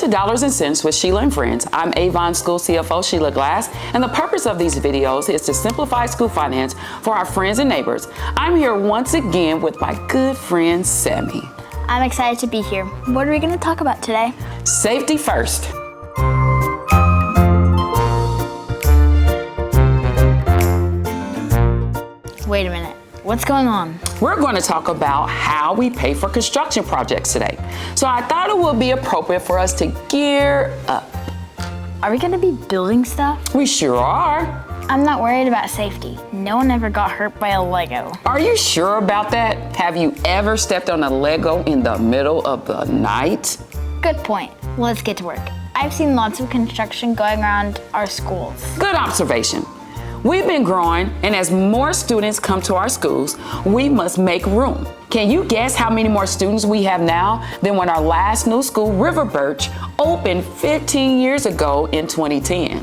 to Dollars and Cents with Sheila and Friends. I'm Avon Schools CFO Sheila Glass, and the purpose of these videos is to simplify school finance for our friends and neighbors. I'm here once again with my good friend Sammy. I'm excited to be here. What are we going to talk about today? Safety first. Wait a minute. What's going on? We're going to talk about how we pay for construction projects today. So I thought it would be appropriate for us to gear up. Are we going to be building stuff? We sure are. I'm not worried about safety. No one ever got hurt by a Lego. Are you sure about that? Have you ever stepped on a Lego in the middle of the night? Good point. Let's get to work. I've seen lots of construction going around our schools. Good observation. We've been growing, and as more students come to our schools, we must make room. Can you guess how many more students we have now than when our last new school, River Birch, opened 15 years ago in 2010?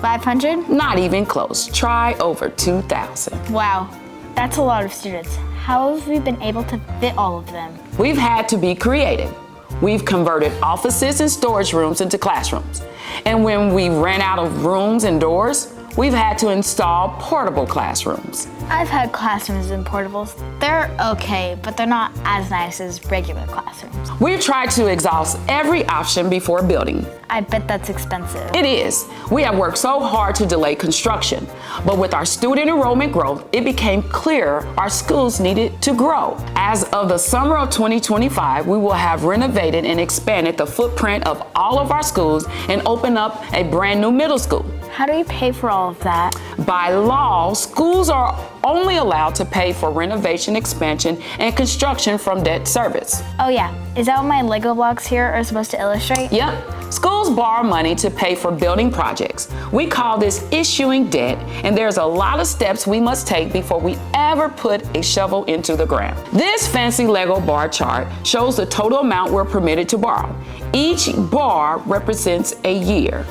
500? Not even close. Try over 2,000. Wow, that's a lot of students. How have we been able to fit all of them? We've had to be creative. We've converted offices and storage rooms into classrooms. And when we ran out of rooms and doors, we've had to install portable classrooms. I've had classrooms in portables. They're okay, but they're not as nice as regular classrooms. We've tried to exhaust every option before building. I bet that's expensive. It is. We have worked so hard to delay construction, but with our student enrollment growth, it became clear our schools needed to grow. As of the summer of 2025, we will have renovated and expanded the footprint of all of our schools and open up a brand new middle school. How do we pay for all of that? By law, schools are only allowed to pay for renovation, expansion, and construction from debt service. Oh yeah, is that what my Lego blocks here are supposed to illustrate? Yep. Schools borrow money to pay for building projects. We call this issuing debt, and there's a lot of steps we must take before we ever put a shovel into the ground. This fancy Lego bar chart shows the total amount we're permitted to borrow. Each bar represents a year.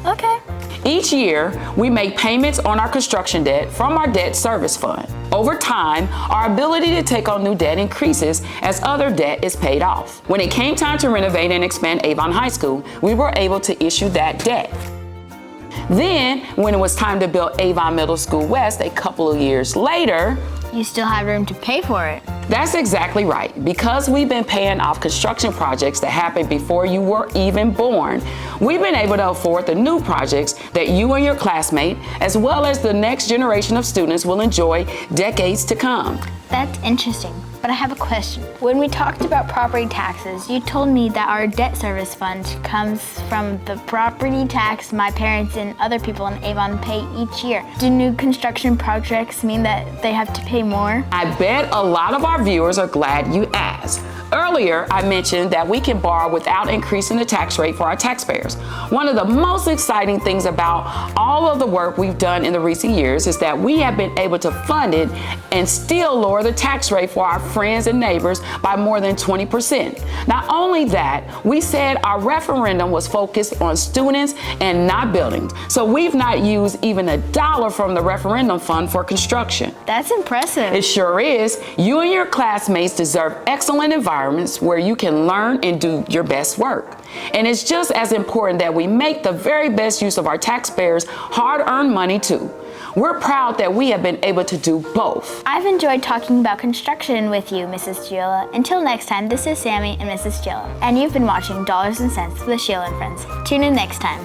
Okay. Each year, we make payments on our construction debt from our debt service fund. Over time, our ability to take on new debt increases as other debt is paid off. When it came time to renovate and expand Avon High School, we were able to issue that debt. Then, when it was time to build Avon Middle School West a couple of years later, you still have room to pay for it. That's exactly right. Because we've been paying off construction projects that happened before you were even born, we've been able to afford the new projects that you and your classmate, as well as the next generation of students, will enjoy decades to come. That's interesting, but I have a question. When we talked about property taxes, you told me that our debt service fund comes from the property tax my parents and other people in Avon pay each year. Do new construction projects mean that they have to pay more? I bet a lot of our viewers are glad you asked. Earlier, I mentioned that we can borrow without increasing the tax rate for our taxpayers. One of the most exciting things about all of the work we've done in the recent years is that we have been able to fund it and still lower the tax rate for our friends and neighbors by more than 20%. Not only that, we said our referendum was focused on students and not buildings. So we've not used even $1 from the referendum fund for construction. That's impressive. It sure is. You and your classmates deserve excellent environments where you can learn and do your best work. And it's just as important that we make the very best use of our taxpayers' hard-earned money too. We're proud that we have been able to do both. I've enjoyed talking about construction with you, Mrs. Sheila. Until next time, this is Sammy and Mrs. Sheila, and you've been watching Dollars and Cents with Sheila and Friends. Tune in next time.